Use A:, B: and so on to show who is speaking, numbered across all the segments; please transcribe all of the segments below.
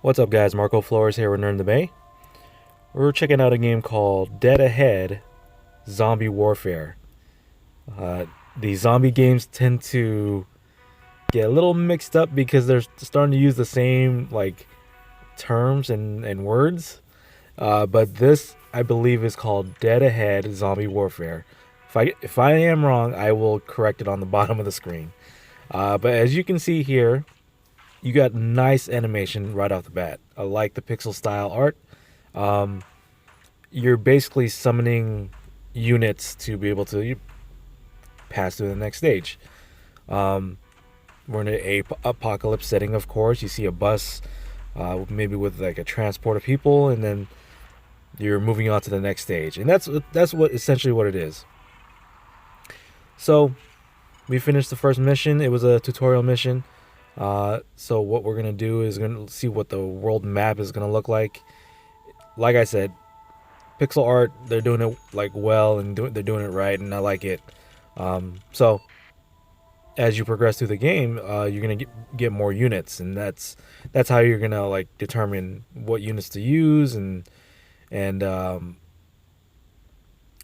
A: What's up, guys? Marco Flores here with Nerd in the Bay. We're checking out a game called Dead Ahead Zombie Warfare. Uh, the zombie games tend to get a little mixed up because they're starting to use the same terms and words. But this, I believe, is called Dead Ahead Zombie Warfare. If I am wrong, I will correct it on the bottom of the screen. But as you can see here, you got nice animation right off the bat. I like the pixel style art. Um, you're basically summoning units to be able to pass through the next stage. Um, we're in a apocalypse setting, of course. You see a bus, maybe with like a transport of people, and then you're moving on to the next stage, and that's what essentially what it is. So we finished the first mission. It was a tutorial mission. So what we're gonna do is gonna see what the world map is gonna look like. Like I said, pixel art, they're doing it well, and they're doing it right, and I like it. So as you progress through the game, you're gonna get more units, and that's how you're gonna determine what units to use, and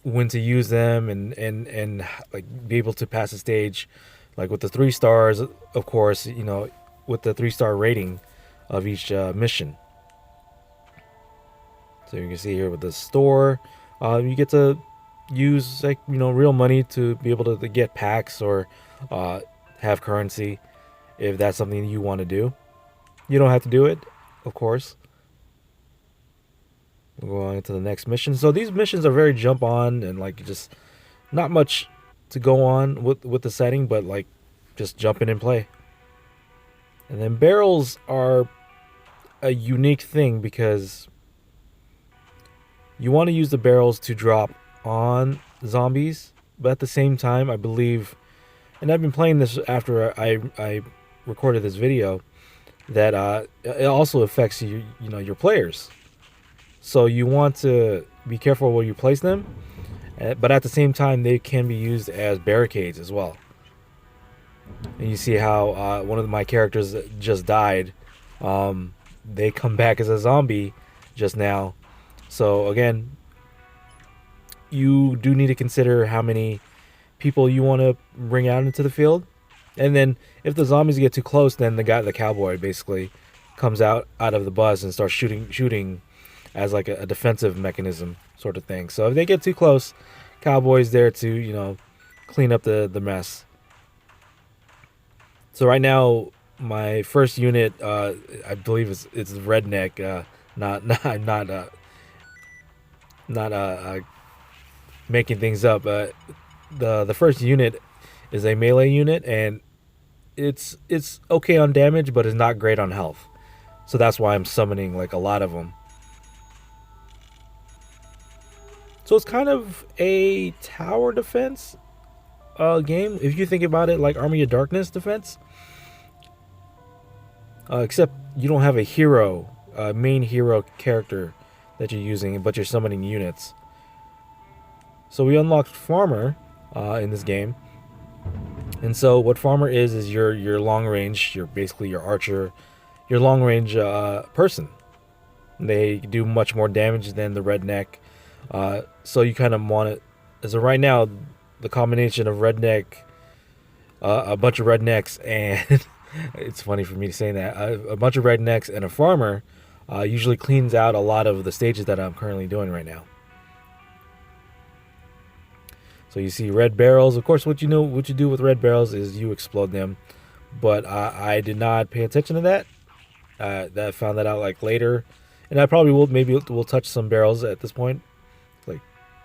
A: when to use them, and be able to pass the stage, with the 3 stars, of course. With the 3-star rating of each mission. So you can see here with the store, you get to use real money to be able to get packs or have currency if that's something you want to do. You don't have to do it, of course. We'll go on to the next mission. So these missions are very jump on, and just not much to go on with the setting, but just jump in and play. And then barrels are a unique thing because you want to use the barrels to drop on zombies, but at the same time, I believe, and I've been playing this after I recorded this video, that it also affects your players. So you want to be careful where you place them, but at the same time, they can be used as barricades as well. And you see how one of my characters just died. They come back as a zombie just now. So again, you do need to consider how many people you want to bring out into the field. And then if the zombies get too close, then the cowboy basically comes out of the bus and starts shooting as a defensive mechanism sort of thing. So if they get too close, cowboy's there to clean up the mess. So right now, my first unit, I believe it's redneck, not making things up. The first unit is a melee unit, and it's okay on damage, but it's not great on health. So that's why I'm summoning a lot of them. So it's kind of a tower defense game if you think about it, like Army of Darkness defense. Except you don't have a main hero character that you're using, but you're summoning units. So we unlocked Farmer in this game. And so what Farmer is your long range, you're basically your archer, your long range person. They do much more damage than the redneck. So you kind of want it. As of right now, the combination of redneck, a bunch of rednecks, and it's funny for me to say that, a bunch of rednecks and a farmer usually cleans out a lot of the stages that I'm currently doing right now. So you see red barrels. Of course, what you do with red barrels is you explode them, but I did not pay attention to that. That found that out later, and I probably will touch some barrels at this point.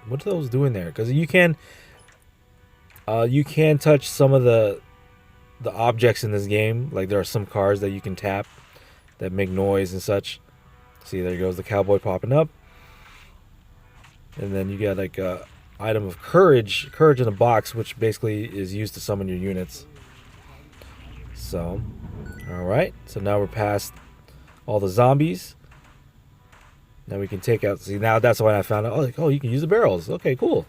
A: What are those doing there? Because you can touch some of the objects in this game. There are some cars that you can tap that make noise and such. See, there goes the cowboy popping up, and then you get a item of courage in a box, which basically is used to summon your units. So, all right. So now we're past all the zombies. Now we can take out. See, now that's when I found out. Oh, you can use the barrels. Okay, cool.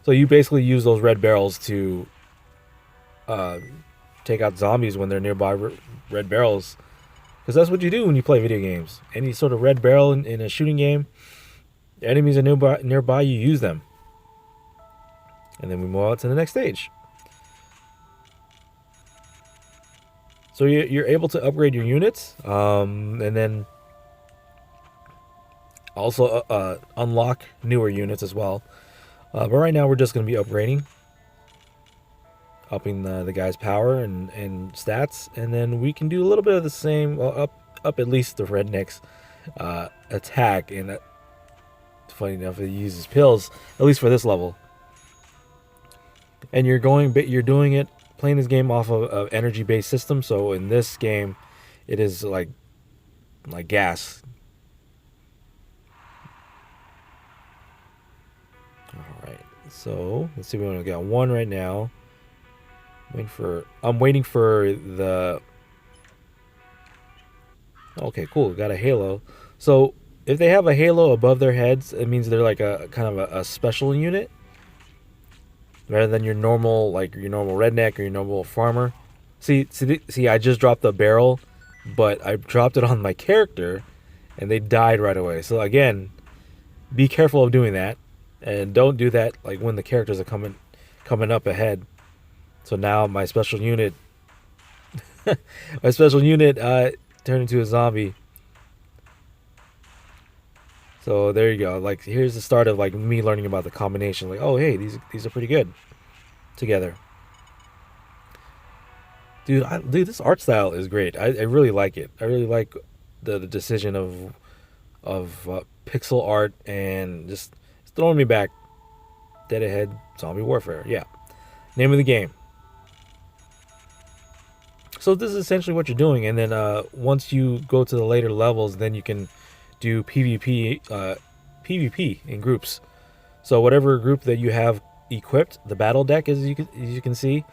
A: So you basically use those red barrels to take out zombies when they're nearby red barrels. Because that's what you do when you play video games. Any sort of red barrel in a shooting game, enemies are nearby, you use them. And then we move on to the next stage. So you're able to upgrade your units, and then also unlock newer units as well. But right now we're just going to be upgrading, upping the guy's power and stats, and then we can do a little bit of the same. Well, up at least the redneck's attack. And funny enough, he uses pills at least for this level. And you're doing it, playing this game off of energy based system. So in this game, it is like gas. All right. So let's see. We only got one right now. I'm waiting for the. Okay, cool. We got a halo. So if they have a halo above their heads, it means they're like a kind of a special unit, rather than your normal redneck or your normal farmer. See. I just dropped the barrel, but I dropped it on my character, and they died right away. So again, be careful of doing that, and don't do that like when the characters are coming up ahead. So now my special unit, turned into a zombie. So there you go. Like here's the start of like me learning about the combination. Like, oh hey, these are pretty good together. Dude, this art style is great. I really like it. I really like the decision of pixel art, and just it's throwing me back. Dead Ahead Zombie Warfare. Yeah, name of the game. So this is essentially what you're doing, and then once you go to the later levels, then you can do PvP in groups. So whatever group that you have equipped, the battle deck, as you can see,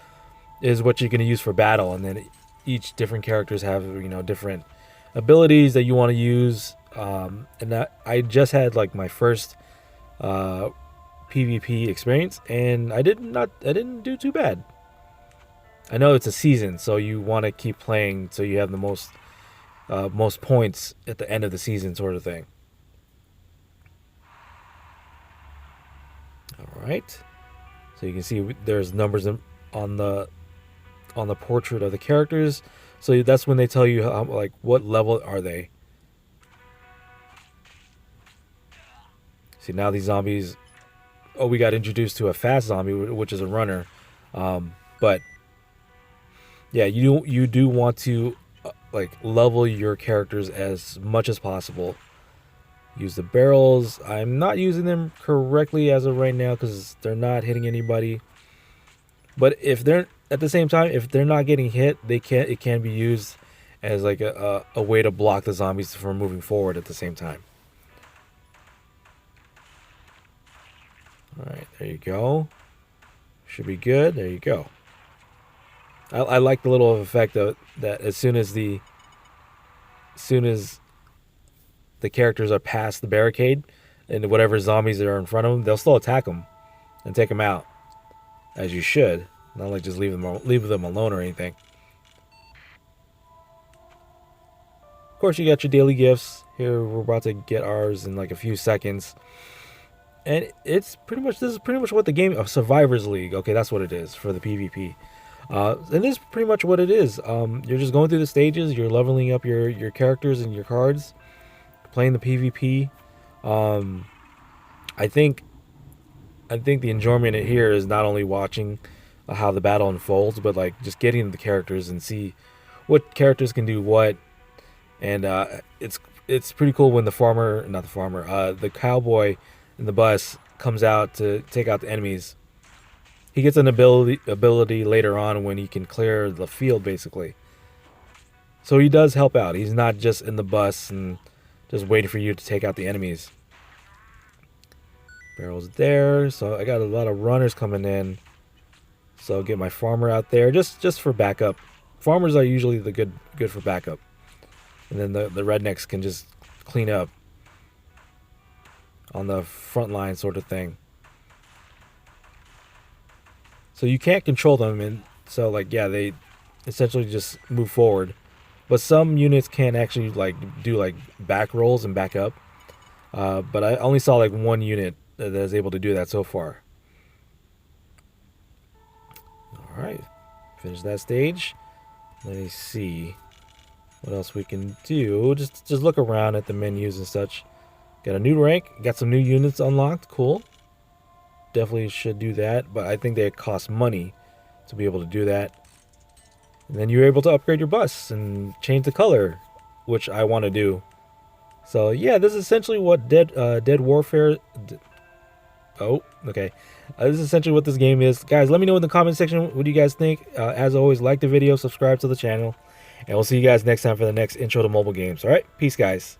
A: is what you're going to use for battle, and then each different characters have different abilities that you want to use. And that I just had like my first PvP experience, and I didn't do too bad. I know it's a season, so you want to keep playing so you have the most points at the end of the season, sort of thing. All right, so you can see there's numbers on the portrait of the characters. So that's when they tell you like what level are they. See, now these zombies. Oh, we got introduced to a fast zombie, which is a runner, but. Yeah, you do want to like level your characters as much as possible. Use the barrels. I'm not using them correctly as of right now because they're not hitting anybody. But if they're at the same time, if they're not getting hit, it can be used as like a way to block the zombies from moving forward at the same time. All right, there you go. Should be good. There you go. I like the little effect of that as soon as the characters are past the barricade and whatever zombies that are in front of them, they'll still attack them and take them out, as you should. Not like just leave them alone or anything. Of course, you got your daily gifts. Here we're about to get ours in like a few seconds. And this is pretty much what the game of Survivors League. Okay, that's what it is for the PvP. And this is pretty much what it is. You're just going through the stages. You're leveling up your characters and your cards, playing the PvP. I think the enjoyment here is not only watching how the battle unfolds, but like just getting the characters and see what characters can do what. And it's pretty cool when the cowboy in the bus comes out to take out the enemies. He gets an ability later on when he can clear the field, basically. So he does help out. He's not just in the bus and just waiting for you to take out the enemies. Barrels there. So I got a lot of runners coming in. So I'll get my farmer out there just for backup. Farmers are usually the good for backup. And then the rednecks can just clean up on the front line, sort of thing. So you can't control them, and so like yeah, they essentially just move forward. but some units can actually like do like back rolls and back up. But I only saw like one unit that is able to do that so far. All right, finish that stage. Let me see what else we can do. Just look around at the menus and such. Got a new rank. Got some new units unlocked. Cool. Definitely should do that, but I think they cost money to be able to do that. And then you're able to upgrade your bus and change the color, which I want to do. So yeah, this is essentially what Dead Warfare. Oh, okay. This is essentially what this game is, guys. Let me know in the comment section what do you guys think. As always, like the video, subscribe to the channel, and we'll see you guys next time for the next intro to mobile games. All right, peace, guys.